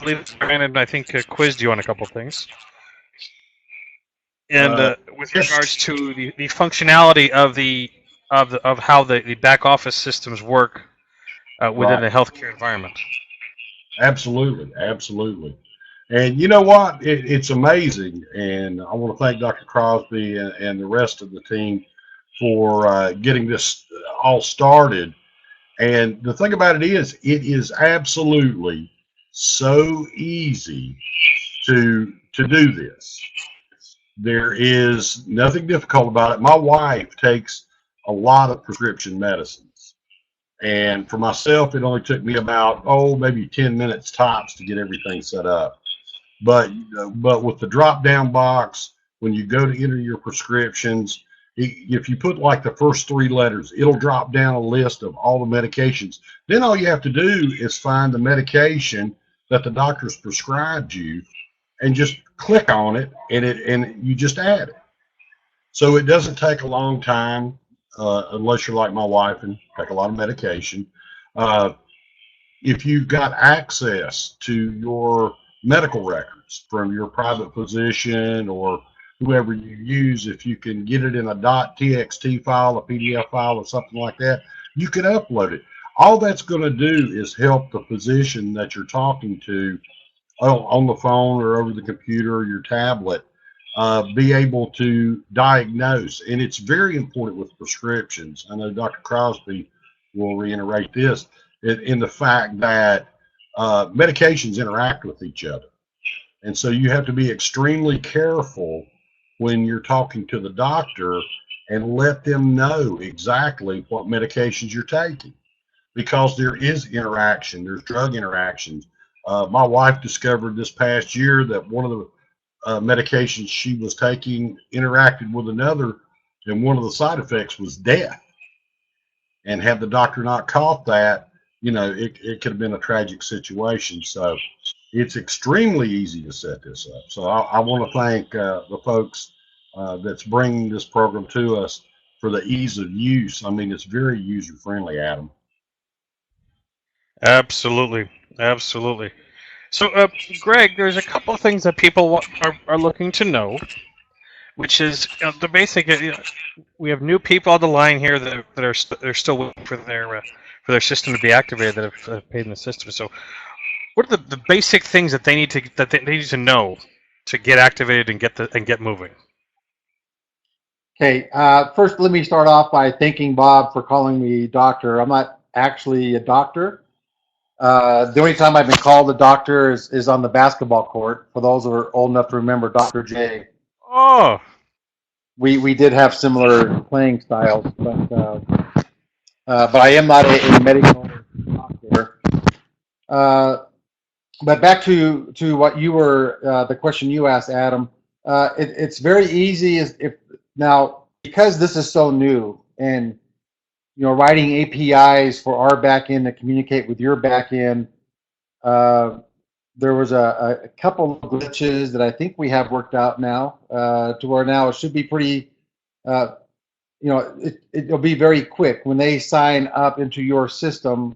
believe Brandon, I think, quizzed you on a couple things. And with regards to the functionality of how the back office systems work within the healthcare environment. Absolutely, absolutely. And you know what? It's amazing, and I want to thank Dr. Crosby and the rest of the team for getting this all started. And the thing about it is absolutely so easy to do this. There is nothing difficult about it. My wife takes a lot of prescription medicines. And for myself, it only took me about, maybe 10 minutes tops to get everything set up. But with the drop down box, when you go to enter your prescriptions, if you put like the first 3 letters, it'll drop down a list of all the medications. Then all you have to do is find the medication that the doctor's prescribed you and just click on it, and you just add it. So it doesn't take a long time, unless you're like my wife and take a lot of medication. If you've got access to your medical records from your private physician or whoever you use, if you can get it in a .txt file, a PDF file, or something like that, you can upload it. All that's going to do is help the physician that you're talking to on the phone or over the computer or your tablet be able to diagnose. And it's very important with prescriptions. I know Dr. Crosby will reiterate this in the fact that medications interact with each other. And so you have to be extremely careful when you're talking to the doctor and let them know exactly what medications you're taking, because there is interaction. There's drug interactions. My wife discovered this past year that one of the medications she was taking interacted with another, and one of the side effects was death. And had the doctor not caught that, it could have been a tragic situation. So it's extremely easy to set this up. So I want to thank the folks that's bringing this program to us for the ease of use. I mean, it's very user friendly, Adam. Absolutely, absolutely. So, Greg, there's a couple of things that people are looking to know, which is the basic. We have new people on the line here that are they're still waiting for their system to be activated, that have paid in the system. So, what are the basic things that they need to know to get activated and get moving? Okay, first let me start off by thanking Bob for calling me doctor. I'm not actually a doctor. The only time I've been called a doctor is on the basketball court. For those who are old enough to remember Dr. J. Oh. We did have similar playing styles, but I am not a medical doctor. But back to what you were, the question you asked, Adam. It's very easy now, because this is so new, and writing APIs for our backend to communicate with your backend. There was a couple of glitches that I think we have worked out now, to where now it should be pretty, it'll be very quick. When they sign up into your system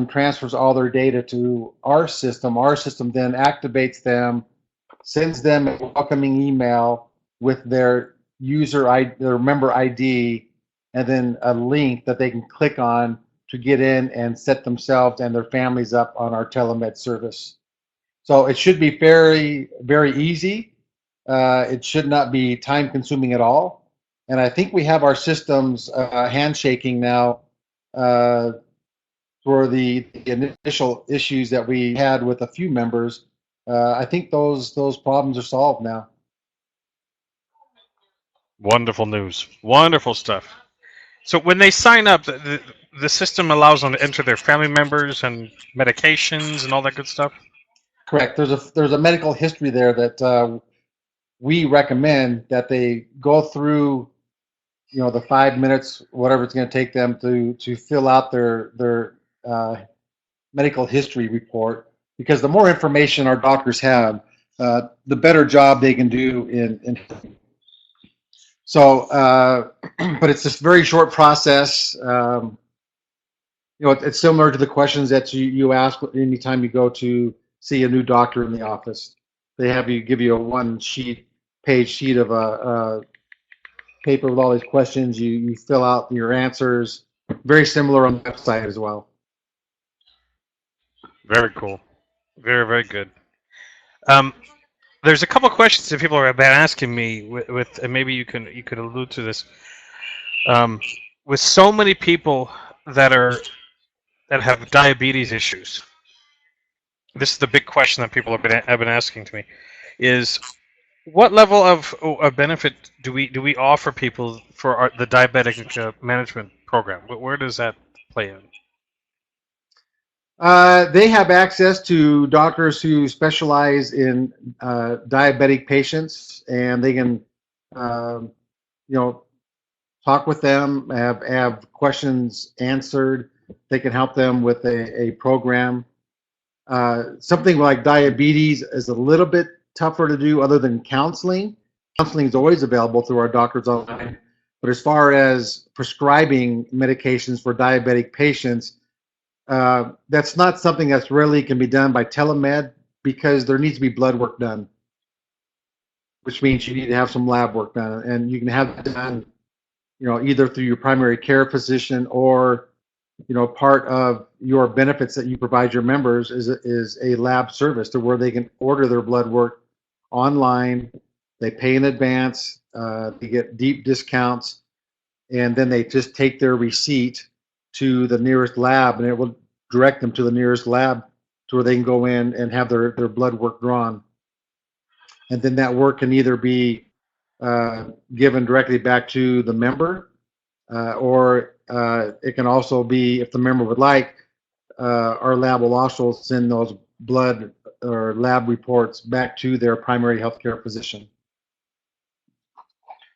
transfers all their data to our system. Our system then activates them, sends them a welcoming email with their their member ID, and then a link that they can click on to get in and set themselves and their families up on our telemed service. So it should be very, very easy. It should not be time consuming at all. And I think we have our systems handshaking now for the initial issues that we had with a few members. I think those problems are solved now. Wonderful news. Wonderful stuff. So when they sign up, the system allows them to enter their family members and medications and all that good stuff? Correct. There's a medical history there that we recommend that they go through, the 5 minutes, whatever it's going to take them to fill out their medical history report, because the more information our doctors have, the better job they can do in so but it's this very short process. It's similar to the questions that you ask anytime you go to see a new doctor in the office. They have you give you a page sheet of a paper with all these questions. You fill out your answers. Very similar on the website as well. Very cool. Very, very good. There's a couple of questions that people have been asking me with and maybe you could allude to this. With so many people that have diabetes issues, this is the big question that people have been asking to me: is what level of benefit do we offer people for the diabetic management program? Where does that play in? They have access to doctors who specialize in diabetic patients, and they can, talk with them, have questions answered. They can help them with a program. Something like diabetes is a little bit tougher to do other than counseling. Counseling is always available through our doctors online. But as far as prescribing medications for diabetic patients, that's not something that's really can be done by telemed because there needs to be blood work done, which means you need to have some lab work done. And you can have that done, either through your primary care physician or part of your benefits that you provide your members is a lab service to where they can order their blood work online. They pay in advance. They get deep discounts, and then they just take their receipt to the nearest lab, and it will direct them to the nearest lab to where they can go in and have their blood work drawn. And then that work can either be given directly back to the member, or it can also be, if the member would like, our lab will also send those blood or lab reports back to their primary healthcare physician.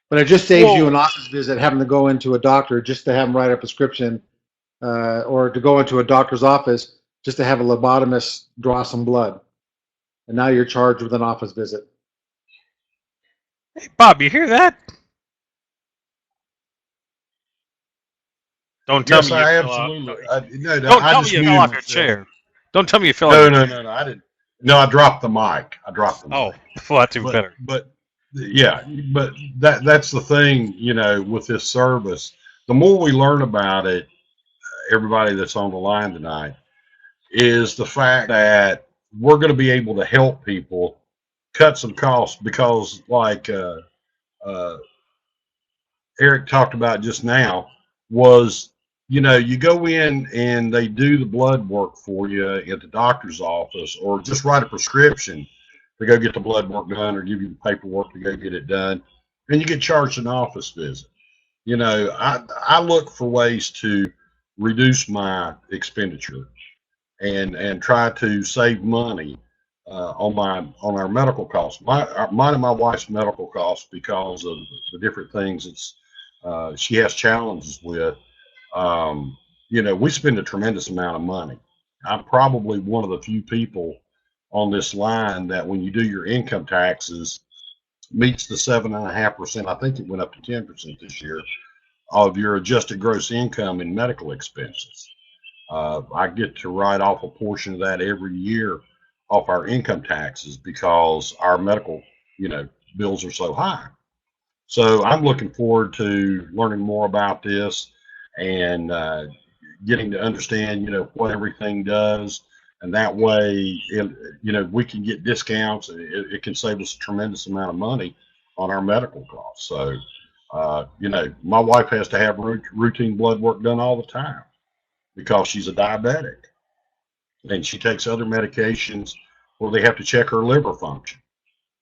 But it just saves you an office visit having to go into a doctor just to have them write a prescription, or to go into a doctor's office just to have a lobotomist draw some blood. And now you're charged with an office visit. Hey, Bob, you hear that? Don't tell me you fell off. Don't tell me you fell off your chair. Don't tell me you fell off your chair. No, I didn't. No, I dropped the mic. Oh, well, that's even better. But that's the thing, with this service. The more we learn about it, everybody that's on the line tonight, is the fact that we're going to be able to help people cut some costs because, like Eric talked about just now, was you go in and they do the blood work for you at the doctor's office, or just write a prescription to go get the blood work done, or give you the paperwork to go get it done, and you get charged an office visit. I look for ways to reduce my expenditure and try to save money on our medical costs. Mine and my wife's medical costs, because of the different things she has challenges with. We spend a tremendous amount of money. I'm probably one of the few people on this line that, when you do your income taxes, meets the 7.5%. I think it went up to 10% this year of your adjusted gross income in medical expenses. I get to write off a portion of that every year off our income taxes because our medical, bills are so high. So I'm looking forward to learning more about this and getting to understand, what everything does. And that way, we can get discounts. It can save us a tremendous amount of money on our medical costs. So, my wife has to have routine blood work done all the time because she's a diabetic. And she takes other medications where they have to check her liver function.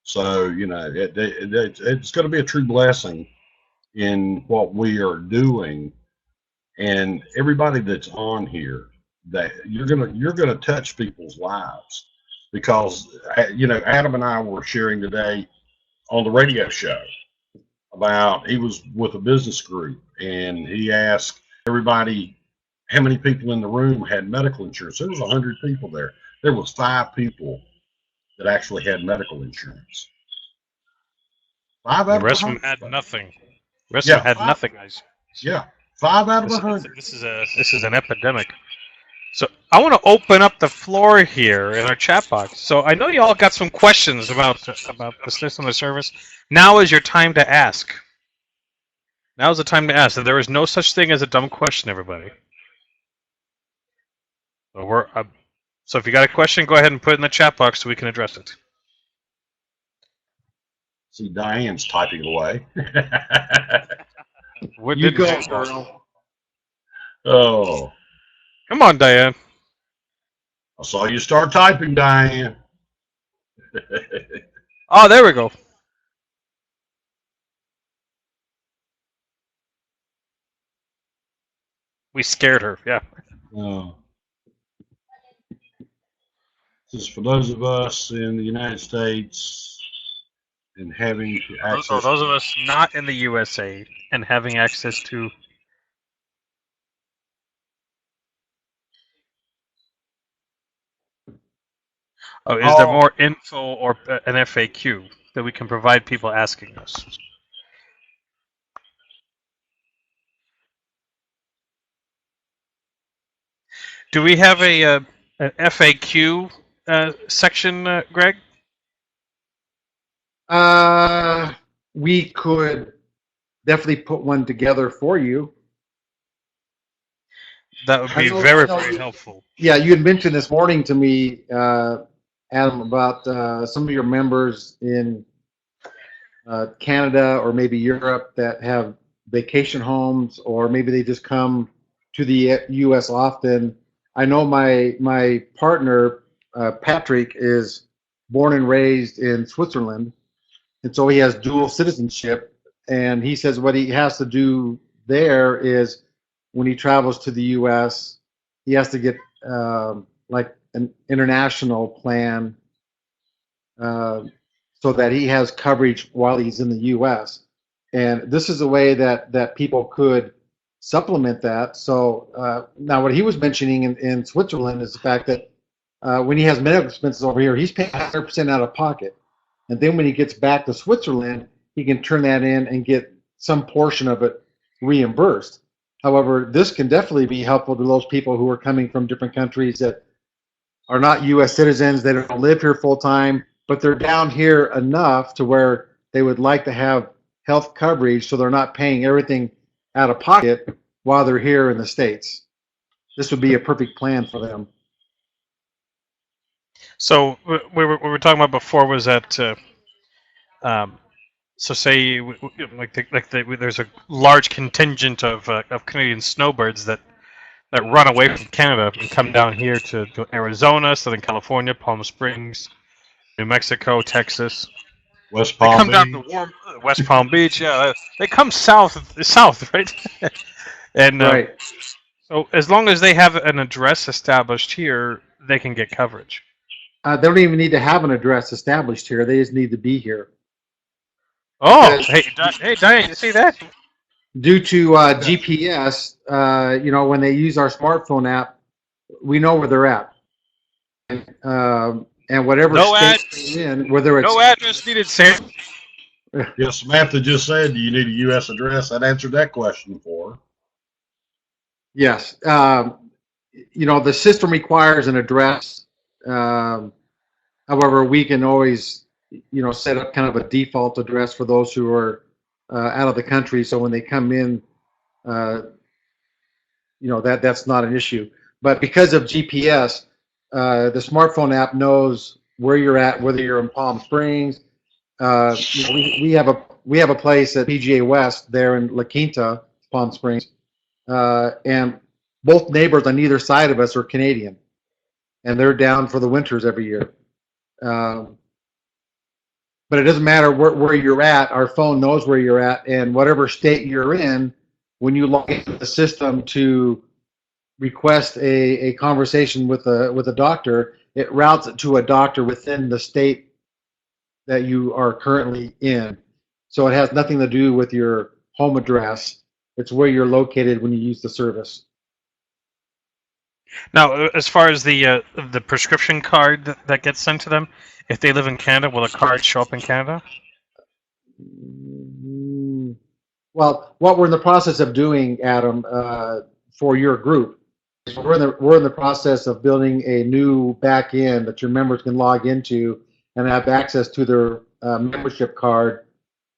So, it's going to be a true blessing in what we are doing. And everybody that's on here, that you're gonna touch people's lives, because Adam and I were sharing today on the radio show about, he was with a business group and he asked everybody how many people in the room had medical insurance. There was 100 people there. There was 5 people that actually had medical insurance. 5 out of 100. The rest of them had nothing. The rest of them had nothing, guys. Yeah. 5 out of 100. This is an epidemic. So I want to open up the floor here in our chat box. So I know you all got some questions about the system, the service. Now is your time to ask. Now is the time to ask. There is no such thing as a dumb question, everybody. So if you got a question, go ahead and put it in the chat box so we can address it. See, Diane's typing away. You go, girl. Oh, Come on, Diane. I saw you start typing, Diane. Oh, there we go. We scared her. Yeah. Oh. This is for those of us in the United States and having access. Those of us not in the USA and having access to. Oh, is there more info or an FAQ that we can provide people asking us? Do we have an FAQ section, Greg? We could definitely put one together for you. That would be very helpful. Yeah, you had mentioned this morning to me, Adam, about some of your members in Canada or maybe Europe that have vacation homes, or maybe they just come to the U.S. often. I know my partner, Patrick, is born and raised in Switzerland, and so he has dual citizenship. And he says what he has to do there is when he travels to the U.S., he has to get like an international plan so that he has coverage while he's in the U.S. And this is a way that people could supplement that. So now what he was mentioning in Switzerland is the fact that when he has medical expenses over here, he's paying 100% out of pocket. And then when he gets back to Switzerland, he can turn that in and get some portion of it reimbursed. However, this can definitely be helpful to those people who are coming from different countries that are not U.S. citizens. They don't live here full time, but they're down here enough to where they would like to have health coverage, so they're not paying everything out of pocket while they're here in the States. This would be a perfect plan for them. So what we were talking about before was that, so say there's a large contingent of Canadian snowbirds that run away from Canada and come down here to Arizona, Southern California, Palm Springs, New Mexico, Texas. West Palm Beach. Down to warm West Palm Beach. Yeah, they come south, right? And right. So as long as they have an address established here, they can get coverage. They don't even need to have an address established here. They just need to be here. Oh, hey, Diane, you see that? Due to GPS, when they use our smartphone app, we know where they're at. And whatever state they're in, whether it's... No address needed, Sam. Yeah, Samantha just said, do you need a U.S. address? That answered that question for her. Yes. The system requires an address. However, we can always, set up kind of a default address for those who are out of the country. So when they come in, that's not an issue. But because of GPS, the smartphone app knows where you're at, whether you're in Palm Springs. We have a place at PGA West there in La Quinta, Palm Springs, and both neighbors on either side of us are Canadian, and they're down for the winters every year. But it doesn't matter where you're at. Our phone knows where you're at, and whatever state you're in, when you log into the system to request a conversation with a doctor, it routes it to a doctor within the state that you are currently in. So it has nothing to do with your home address. It's where you're located when you use the service. Now, as far as the prescription card that gets sent to them, if they live in Canada, will the card show up in Canada? Well, what we're in the process of doing, Adam, for your group, we're in the process of building a new back end that your members can log into and have access to their membership card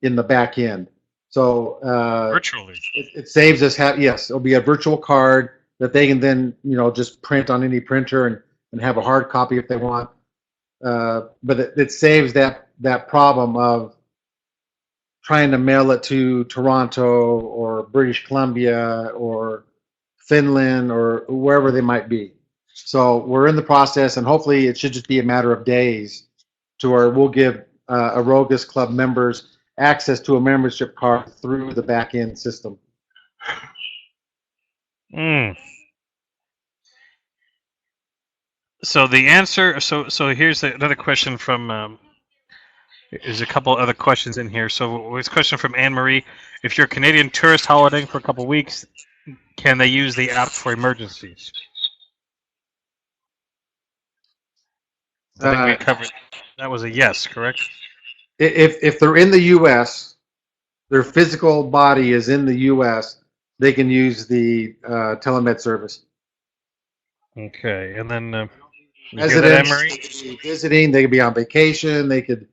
in the back end. So Virtually. it saves us. Yes, it'll be a virtual card that they can then just print on any printer and have a hard copy if they want. But it saves that problem of trying to mail it to Toronto or British Columbia or Finland or wherever they might be. So we're in the process, and hopefully it should just be a matter of days to where we'll give Aroga's Club members access to a membership card through the back end system. So the answer. So here's another question from. There's a couple other questions in here. So it's a question from Anne Marie. If you're a Canadian tourist holidaying for a couple of weeks, can they use the app for emergencies? I think we covered. That was a yes, correct? If they're in the U.S., their physical body is in the U.S., they can use the telemed service. Okay, and then Residents, they could be visiting, they could be on vacation, they could,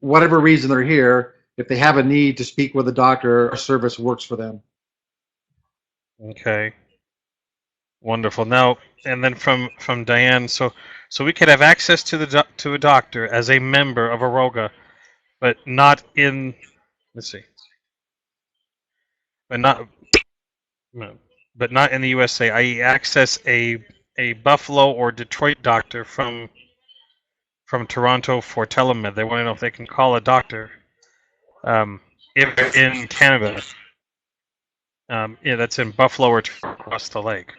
whatever reason they're here, if they have a need to speak with a doctor, our service works for them. Okay. Wonderful. Now, and then from Diane, so we could have access to a doctor as a member of Aroga, but not in. Let's see. But not in the USA. I.e., access a Buffalo or Detroit doctor from Toronto for telemed. They want to know if they can call a doctor if they're in Canada. Yeah, that's in Buffalo or across the lake.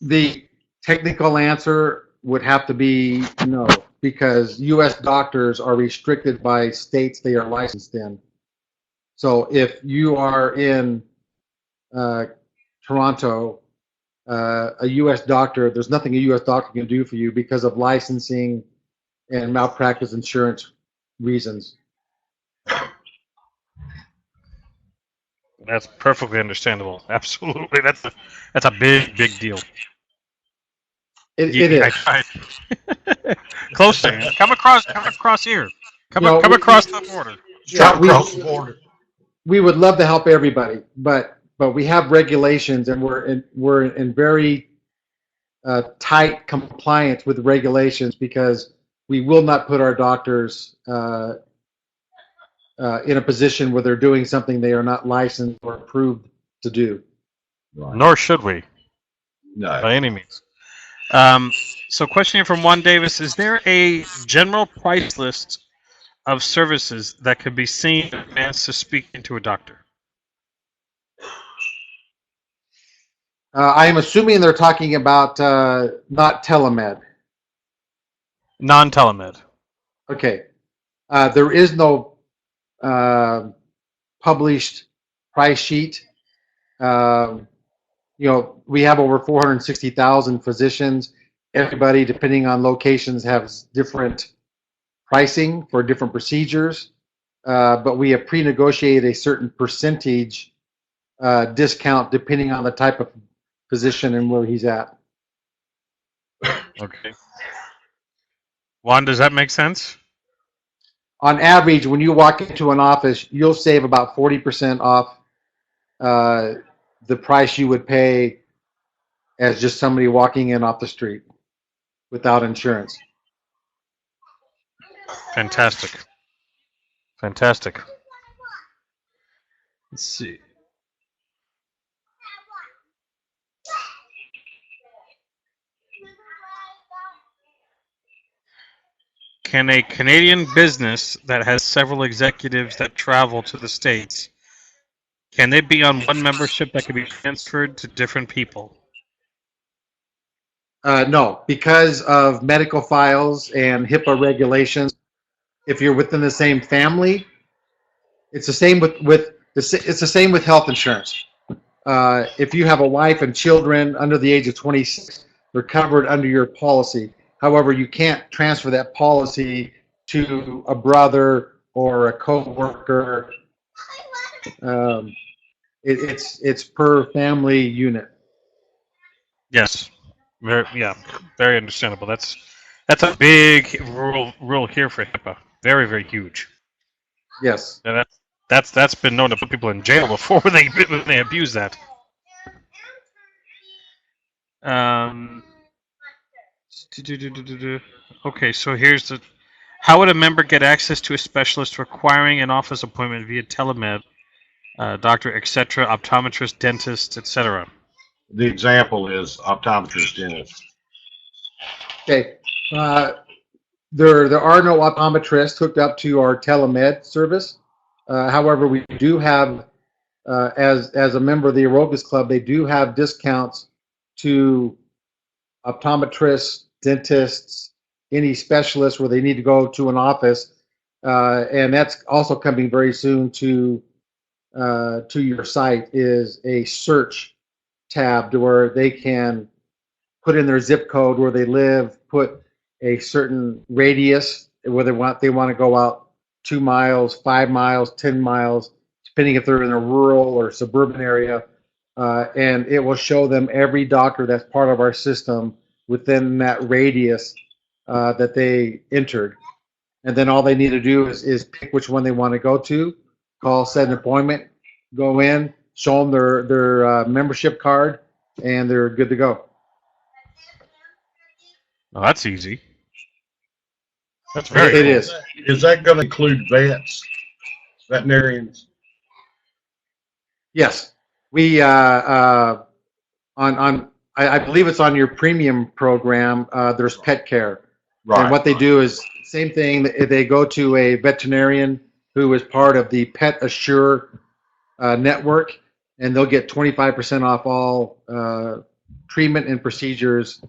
The technical answer would have to be no, because U.S. doctors are restricted by states they are licensed in. So if you are in Toronto, a U.S. doctor, there's nothing a U.S. doctor can do for you because of licensing and malpractice insurance reasons. That's perfectly understandable. Absolutely, that's a big deal. It is. Close, man. Come across here. Come across the border. Straight across the border. We would love to help everybody, but we have regulations, and we're in very tight compliance with regulations because we will not put our doctors in a position where they're doing something they are not licensed or approved to do. Right. Nor should we. No. By any means. So question here from Juan Davis. Is there a general price list of services that could be seen in advance to speaking to a doctor? I am assuming they're talking about not telemed. Non-telemed. Okay. There is no published price sheet. We have over 460,000 physicians. Everybody, depending on locations, has different pricing for different procedures. But we have pre-negotiated a certain percentage discount depending on the type of physician and where he's at. Okay. Juan, does that make sense? On average, when you walk into an office, you'll save about 40% off the price you would pay as just somebody walking in off the street without insurance. Fantastic. Fantastic. Let's see. Can a Canadian business that has several executives that travel to the States, can they be on one membership that can be transferred to different people? No, because of medical files and HIPAA regulations. If you're within the same family, it's the same it's the same with health insurance. If you have a wife and children under the age of 26, they're covered under your policy. However, you can't transfer that policy to a brother or a co-worker. It's per family unit. Yes. Very understandable. That's a big rule here for HIPAA. Very, very huge. Yes. And that's been known to put people in jail before when they abuse that. Okay, so here's the. How would a member get access to a specialist requiring an office appointment via telemed, doctor, etc., optometrist, dentist, etc.? The example is optometrist, dentist. Okay. There are no optometrists hooked up to our telemed service. However, we do have, as a member of the Arogas Club, they do have discounts to optometrists, dentists, any specialists where they need to go to an office, and that's also coming very soon to your site. Is a search tab to where they can put in their zip code where they live, put a certain radius, whether they want to go out 2 miles, 5 miles, 10 miles, depending if they're in a rural or suburban area, and it will show them every doctor that's part of our system within that radius that they entered. And then all they need to do is pick which one they want to go to, call, set an appointment, go in, show them their membership card, and they're good to go. Well, that's easy. That's very It cool. is. Is that going to include vets, veterinarians? Yes, we I believe it's on your premium program. There's pet care, and what they do is same thing. They go to a veterinarian who is part of the Pet Assure network, and they'll get 25% off all treatment and procedures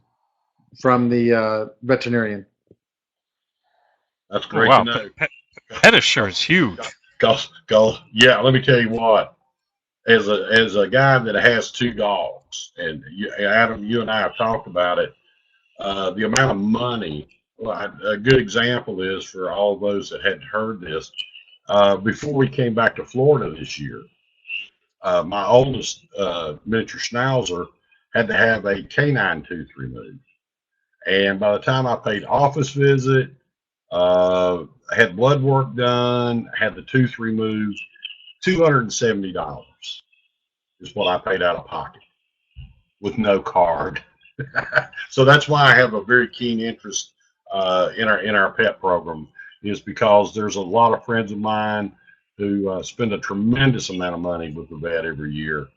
from the veterinarian. That's great Wow, to know. Pet Assure is huge. Cause, yeah, let me tell you what. As a guy that has 2 dogs, and Adam, you and I have talked about it, the amount of money. Well, a good example is for all those that hadn't heard this. Before we came back to Florida this year, my oldest miniature schnauzer had to have a canine tooth removed, and by the time I paid office visit, had blood work done, had the tooth removed, $270 is what I paid out of pocket with no card. So that's why I have a very keen interest in our pet program, is because there's a lot of friends of mine who spend a tremendous amount of money with the vet every year,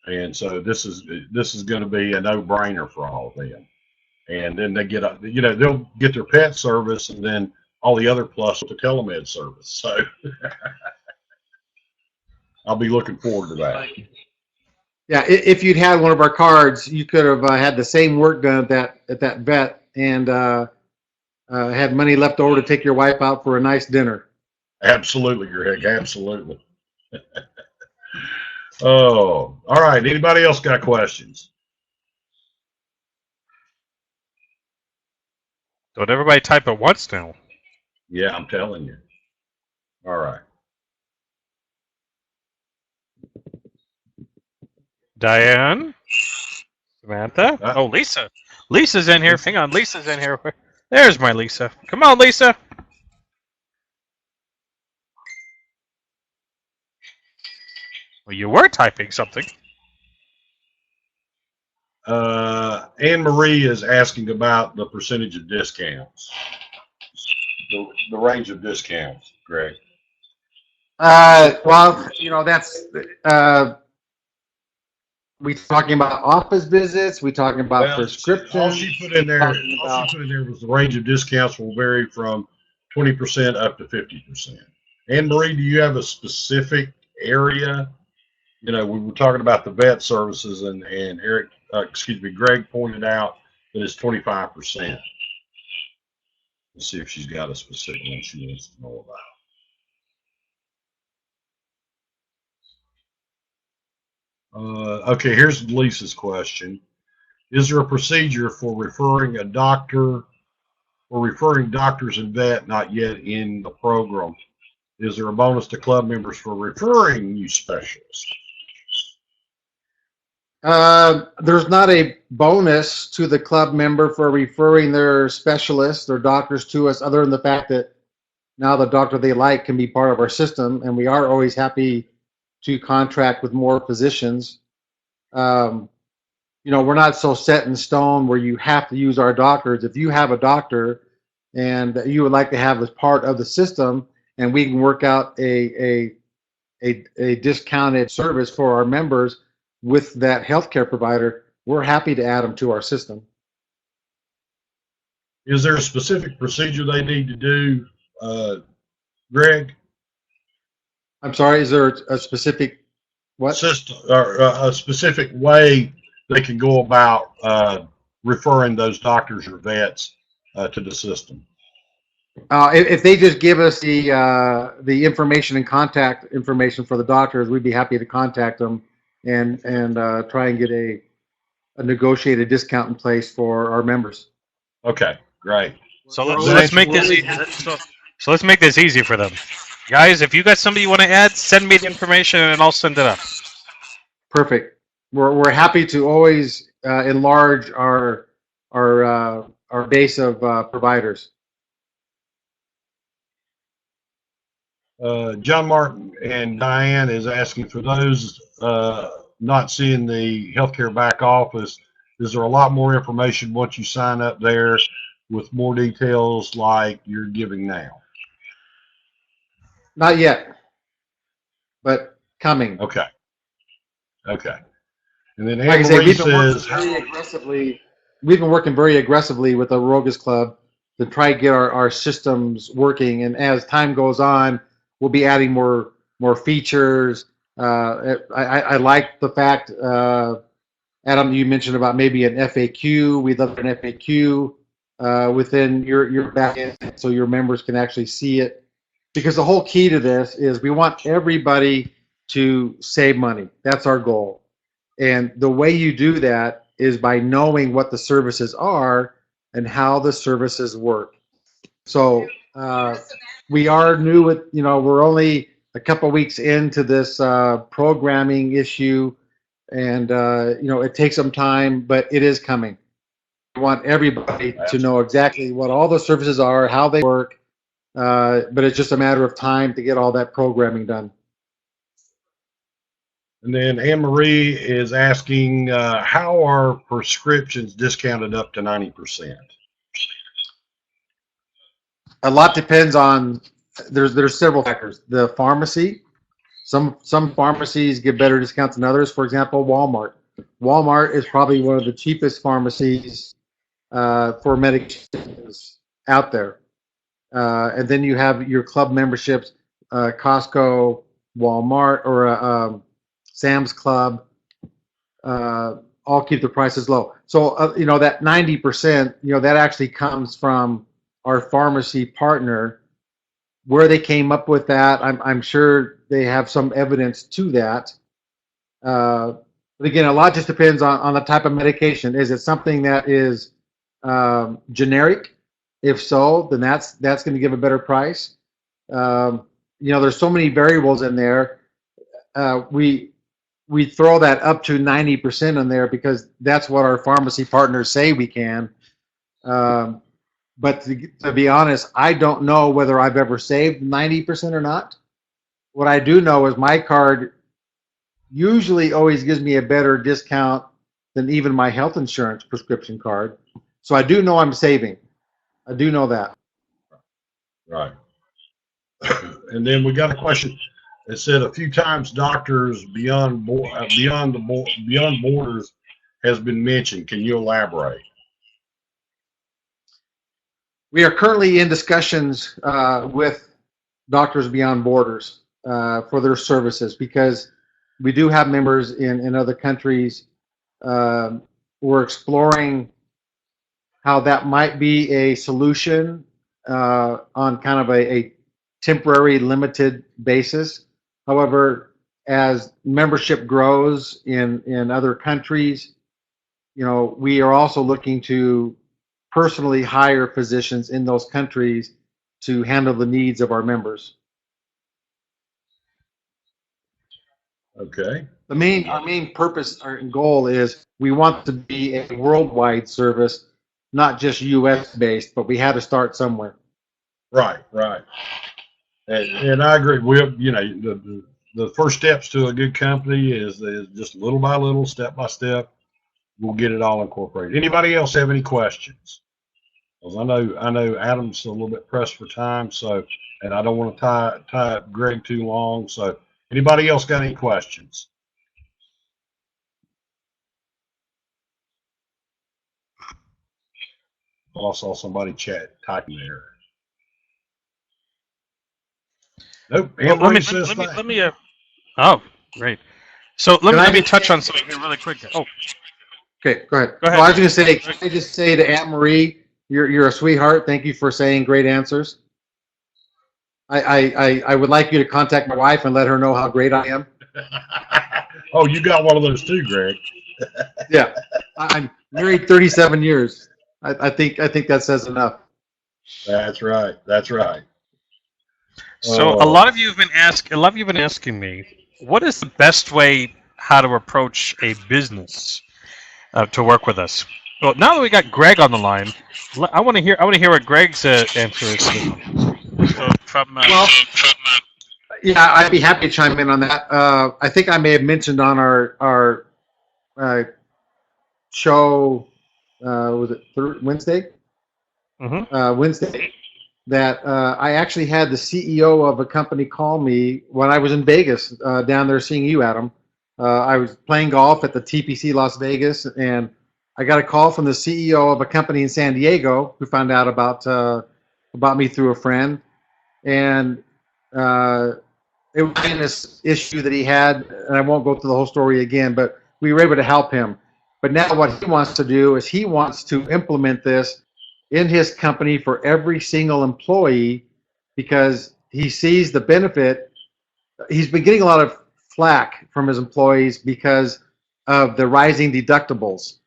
and so this is going to be a no-brainer for all of them. And then they get they'll get their pet service, and then all the other plus with the telemed service. So I'll be looking forward to that. Yeah, if you'd had one of our cards, you could have had the same work done at that vet, and had money left over to take your wife out for a nice dinner. Absolutely, Greg. Absolutely. Oh, all right. Anybody else got questions? Don't everybody type at once now. Yeah, I'm telling you. All right. Diane? Samantha? Oh, Lisa. Lisa's in here. Hang on, Lisa's in here. There's my Lisa. Come on, Lisa. Well, you were typing something. Anne Marie is asking about the percentage of discounts. The range of discounts, Greg. Well, that's we talking about office visits. We talking about prescriptions. All she put in there was the range of discounts will vary from 20% up to 50%. Anne Marie, do you have a specific area? We were talking about the vet services, and Greg pointed out that it's 25%. Let's see if she's got a specific one she wants to know about. Okay, here's Lisa's question. Is there a procedure for referring a doctor or referring doctors and vet not yet in the program? Is there a bonus to club members for referring new specialists? There's not a bonus to the club member for referring their specialists or doctors to us, other than the fact that now the doctor they like can be part of our system, and we are always happy to contract with more physicians. Um, we're not so set in stone where you have to use our doctors. If you have a doctor and you would like to have as part of the system, and we can work out a discounted service for our members with that healthcare provider, we're happy to add them to our system. Is there a specific procedure they need to do, Greg? I'm sorry, is there a specific what? System or a specific way they can go about referring those doctors or vets to the system? If they just give us the information and contact information for the doctors, we'd be happy to contact them and try and get a negotiated discount in place for our members. Okay, great. So let's make this so let's make this easy for them. Guys, if you got somebody you want to add, send me the information and I'll send it up. Perfect. We're happy to always enlarge our base of providers. John Martin and Diane is asking, for those not seeing the healthcare back office, is there a lot more information once you sign up there with more details like you're giving now? Not yet, but coming. Okay. Okay. And then Like I say, Anne-Marie says, we've been working very aggressively with the Aroga's Club to try to get our systems working. And as time goes on, we'll be adding more features. I like the fact, Adam, you mentioned about maybe an FAQ. We'd love an FAQ within your backend so your members can actually see it. Because the whole key to this is we want everybody to save money. That's our goal. And the way you do that is by knowing what the services are and how the services work. So we are new with, we're only a couple weeks into this programming issue, and it takes some time, but it is coming. We want everybody to know exactly what all the services are, how they work, but it's just a matter of time to get all that programming done. and then Anne-Marie is asking, how are prescriptions discounted up to 90%? A lot depends on, there's several factors. The pharmacy, some pharmacies give better discounts than others. For example, Walmart. Walmart is probably one of the cheapest pharmacies for medications out there. And then you have your club memberships, Costco, Walmart, or Sam's Club, all keep the prices low. So, that 90%, that actually comes from our pharmacy partner. Where they came up with that, I'm sure they have some evidence to that. But again, a lot just depends on the type of medication. Is it something that is generic? If so, then that's going to give a better price. There's so many variables in there. We throw that up to 90% in there because that's what our pharmacy partners say we can. But to be honest, I don't know whether I've ever saved 90% or not. What I do know is my card usually always gives me a better discount than even my health insurance prescription card. So I do know I'm saving. I do know that. Right. And then we got a question. It said a few times doctors beyond borders has been mentioned. Can you elaborate? We are currently in discussions with Doctors Beyond Borders for their services, because we do have members in other countries. We're exploring how that might be a solution on kind of a temporary limited basis. However, as membership grows in other countries, we are also looking to personally hire physicians in those countries to handle the needs of our members. Okay. our main purpose and goal is we want to be a worldwide service, not just U.S. based, but we had to start somewhere. Right, right. And I agree. The first steps to a good company is just little by little, step by step. We'll get it all incorporated. Anybody else have any questions? Because I know Adam's a little bit pressed for time, so, and I don't want to tie up Greg too long. So, anybody else got any questions? Well, I saw somebody typing there. Nope. Well, let me. Oh, great. So let me touch on something here really quick. Oh, okay, go ahead. Go ahead. Well, I was going to say, can I just say to Anne Marie, you're a sweetheart. Thank you for saying great answers. I would like you to contact my wife and let her know how great I am. Oh, you got one of those too, Greg. Yeah, I'm married 37 years. I think that says enough. That's right. That's right. So a lot of you have been asking me, what is the best way how to approach a business to work with us? Well, now that we got Greg on the line, I want to hear what Greg's answer is. Yeah, I'd be happy to chime in on that. I think I may have mentioned on our show, was it Wednesday? Mm-hmm. Wednesday, that I actually had the CEO of a company call me when I was in Vegas, down there seeing you, Adam. I was playing golf at the TPC Las Vegas, and I got a call from the CEO of a company in San Diego who found out about me through a friend, and it was this issue that he had, and I won't go through the whole story again, but we were able to help him. But now what he wants to do is he wants to implement this in his company for every single employee because he sees the benefit. He's been getting a lot of flack from his employees because of the rising deductibles.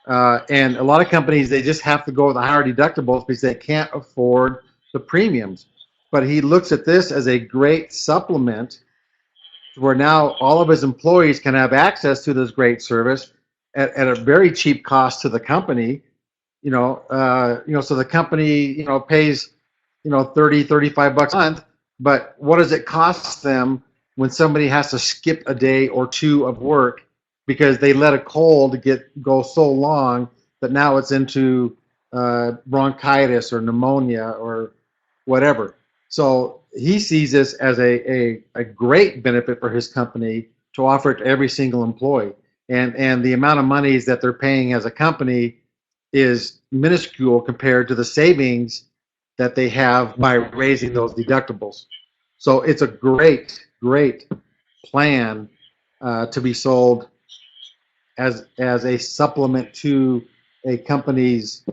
And a lot of companies, they just have to go with the higher deductibles because they can't afford the premiums. But he looks at this as a great supplement where now all of his employees can have access to this great service at a very cheap cost to the company. So the company, pays, 30, 35 bucks a month, but what does it cost them when somebody has to skip a day or two of work because they let a cold go so long that now it's into bronchitis or pneumonia or whatever. So he sees this as a great benefit for his company to offer it to every single employee. And the amount of monies that they're paying as a company is minuscule compared to the savings that they have by raising those deductibles. So it's a great, great plan to be sold as a supplement to a company's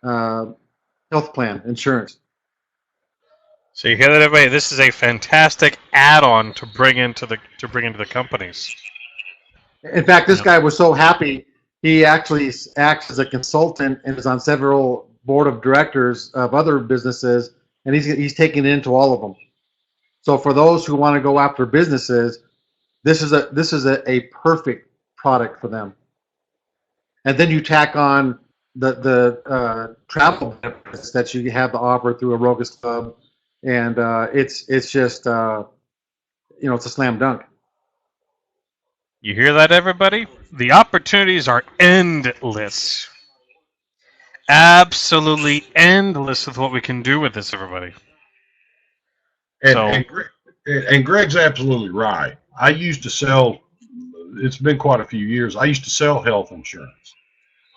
health plan insurance. So you hear that, everybody? This is a fantastic add-on to bring into the companies. In fact, this guy was so happy, he actually acts as a consultant and is on several board of directors of other businesses, and he's taking it into all of them. So for those who want to go after businesses, this is a perfect product for them. And then you tack on the travel benefits that you have to offer through Aroga's Club, and it's just it's a slam dunk. You hear that, everybody? The opportunities are endless. Absolutely endless with what we can do with this, everybody. And Greg's absolutely right. I used to sell, it's been quite a few years, I used to sell health insurance.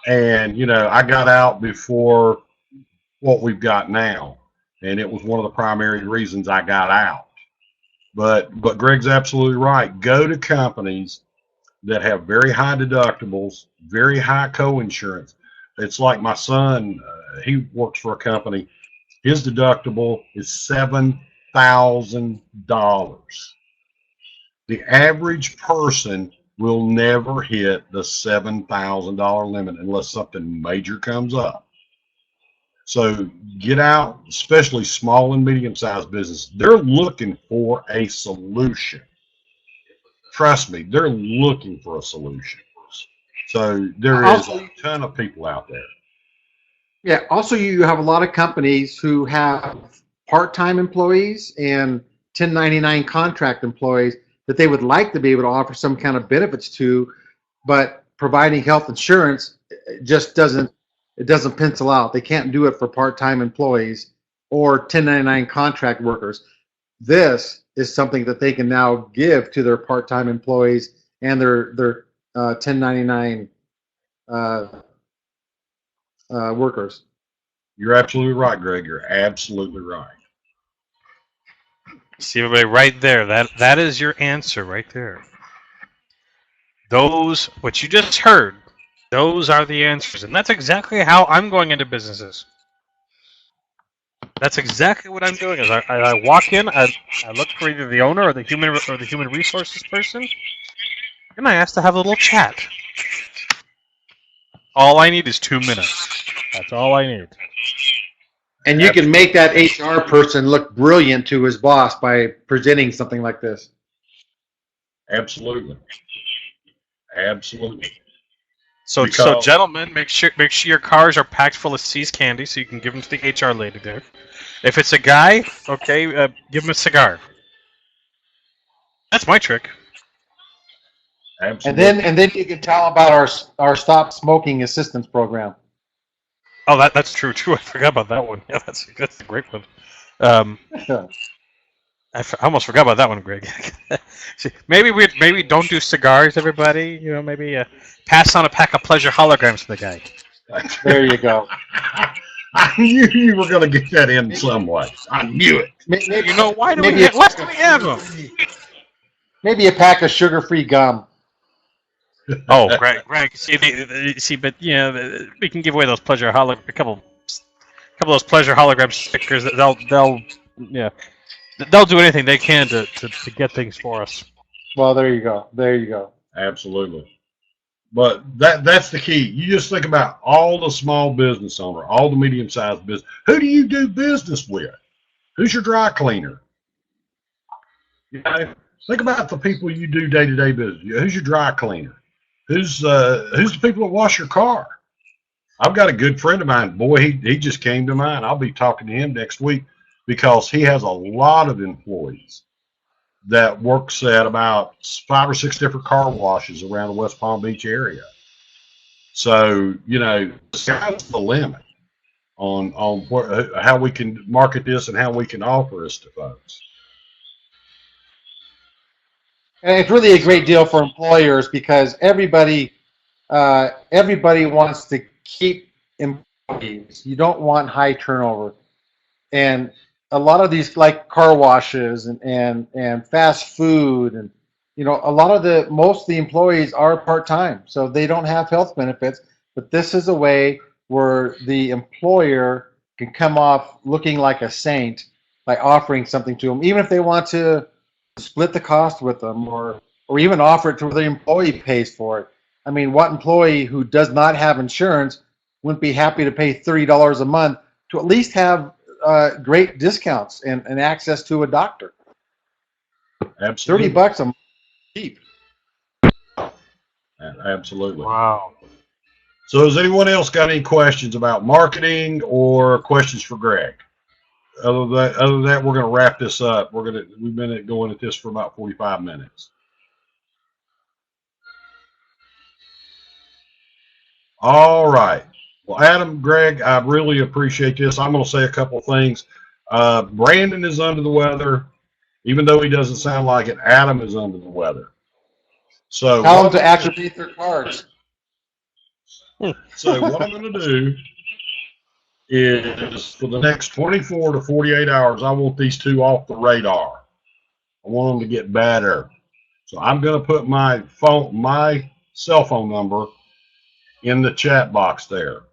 And, I got out before what we've got now. And it was one of the primary reasons I got out. But Greg's absolutely right. Go to companies that have very high deductibles, very high co-insurance. It's like my son, he works for a company. His deductible is $7,000. The average person will never hit the $7,000 limit unless something major comes up. So get out, especially small and medium-sized business. They're looking for a solution. trust me, they're looking for a solution. So there is Also, a ton of people out there. yeah. Also, you have a lot of companies who have part-time employees and 1099 contract employees that they would like to be able to offer some kind of benefits to, but providing health insurance just doesn't pencil out. They can't do it for part-time employees or 1099 contract workers. This is something that they can now give to their part-time employees and their 1099 uh, workers. You're absolutely right, Greg. You're absolutely right. See everybody right there. That is your answer right there. Those what you just heard. Those are the answers, and that's exactly how I'm going into businesses. That's exactly what I'm doing. Is I walk in, I look for either the owner or the human resources person, and I ask to have a little chat. All I need is 2 minutes. That's all I need. And you can make that HR person look brilliant to his boss by presenting something like this. Absolutely. Absolutely. So gentlemen, make sure your cars are packed full of See's candy so you can give them to the HR lady there. If it's a guy, okay, give him a cigar. That's my trick. Absolutely. And then you can tell about our stop smoking assistance program. Oh, that's true too. I forgot about that one. Yeah, that's a great one. I almost forgot about that one, Greg. See, maybe don't do cigars, everybody. You know, maybe pass on a pack of pleasure holograms to the guy. There you go. I knew you were going to get that in some way. I knew it. Maybe, You know why do we? What do we have them? Maybe a pack of sugar-free gum. Oh, Greg. See, but we can give away those pleasure a couple of those pleasure hologram stickers. They'll do anything they can to get things for us. Well, there you go. There you go. Absolutely. But that's the key. You just think about all the small business owner, all the medium-sized business. Who do you do business with? Who's your dry cleaner? You know, think about the people you do day-to-day business. Who's your dry cleaner? Who's the people that wash your car? I've got a good friend of mine. Boy, he just came to mind. I'll be talking to him next week because he has a lot of employees that works at about 5 or 6 different car washes around the West Palm Beach area. So, the sky's the limit on how we can market this and how we can offer this to folks. And it's really a great deal for employers because everybody wants to keep employees. You don't want high turnover. And a lot of these, like car washes and fast food, and most of the employees are part-time, so they don't have health benefits. But this is a way where the employer can come off looking like a saint by offering something to them, even if they want to split the cost with them, or even offer it to where the employee pays for it. I mean, what employee who does not have insurance wouldn't be happy to pay $30 a month to at least have great discounts and access to a doctor? Absolutely. $30 a month, cheap. Absolutely. Wow. So has anyone else got any questions about marketing or questions for Greg? Other than that, we're going to wrap this up. We've been going at this for about 45 minutes. All right. Well, Adam, Greg, I really appreciate this. I'm going to say a couple of things. Brandon is under the weather. Even though he doesn't sound like it, Adam is under the weather. So Tell them to attribute their cards. So what I'm going to do is for the next 24 to 48 hours, I want these two off the radar. I want them to get better. So I'm going to put my cell phone number in the chat box there.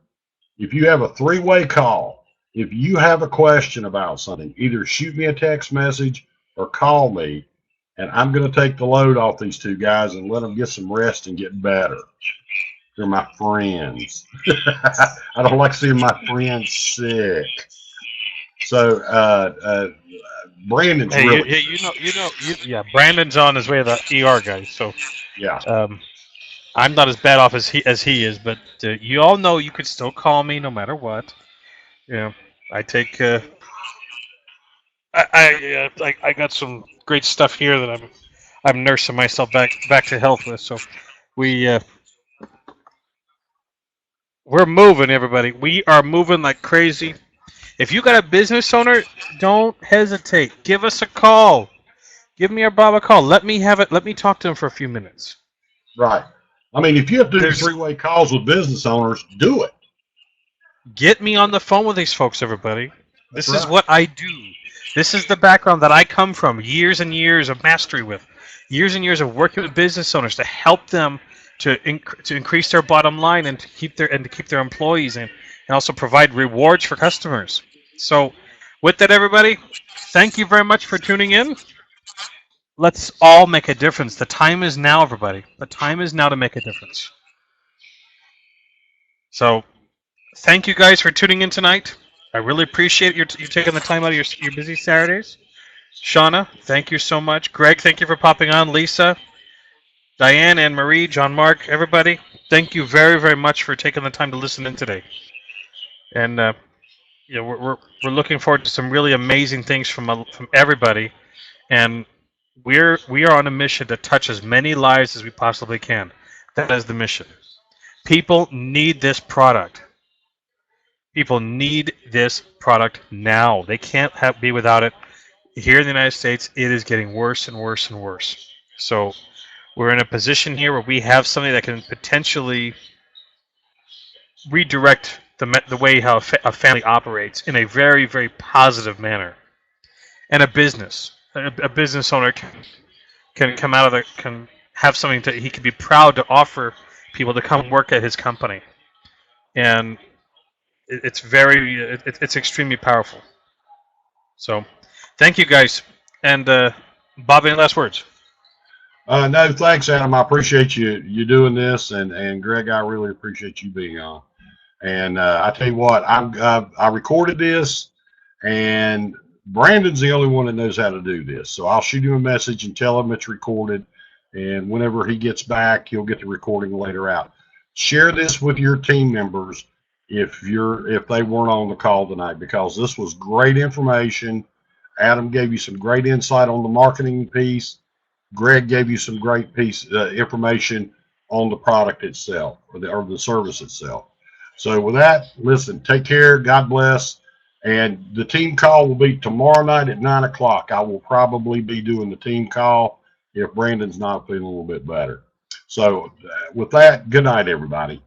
If you have a 3-way call, if you have a question about something, either shoot me a text message or call me, and I'm going to take the load off these two guys and let them get some rest and get better. They're my friends. I don't like seeing my friends sick. So Brandon's Hey, really, yeah. Brandon's on his way to the ER, guys. So, yeah. I'm not as bad off as he is, but you all know you could still call me no matter what. You know, I take. I got some great stuff here that I'm nursing myself back to health with. So, we we're moving, everybody. We are moving like crazy. If you got a business owner, don't hesitate. Give us a call. Give me or Bob a call. Let me have it. Let me talk to him for a few minutes. Right. I mean, if you have to do There's- three-way calls with business owners, do it. Get me on the phone with these folks, everybody. That's This is right. what I do. This is the background that I come from. Years and years of mastery with. Years and years of working with business owners to help them to increase their bottom line and to keep their employees and also provide rewards for customers. So, with that, everybody, thank you very much for tuning in. Let's all make a difference. The time is now, everybody. The time is now to make a difference. So, thank you guys for tuning in tonight. I really appreciate you taking the time out of your busy Saturdays. Shauna, thank you so much. Greg, thank you for popping on. Lisa, Diane, Anne Marie, John Mark, everybody, thank you very, very much for taking the time to listen in today. And we're looking forward to some really amazing things from everybody. And we are on a mission to touch as many lives as we possibly can. That is the mission. People need this product. People need this product now. They can't be without it. Here in the United States, it is getting worse and worse and worse. So we're in a position here where we have something that can potentially redirect the way how a family operates in a very, very positive manner. And a business owner can come out of can have something that he can be proud to offer people to come work at his company. And it's extremely powerful. So, thank you guys. And Bob, any last words? No, thanks, Adam. I appreciate you doing this, and Greg, I really appreciate you being on. And I tell you what, I recorded this, and Brandon's the only one that knows how to do this. So I'll shoot him a message and tell him it's recorded, and whenever he gets back, he'll get the recording later out. Share this with your team members if they weren't on the call tonight, because this was great information. Adam gave you some great insight on the marketing piece. Greg gave you some great information on the product itself or the service itself. So with that, listen, take care. God bless. And the team call will be tomorrow night at 9 o'clock. I will probably be doing the team call if Brandon's not feeling a little bit better. So with that, good night, everybody.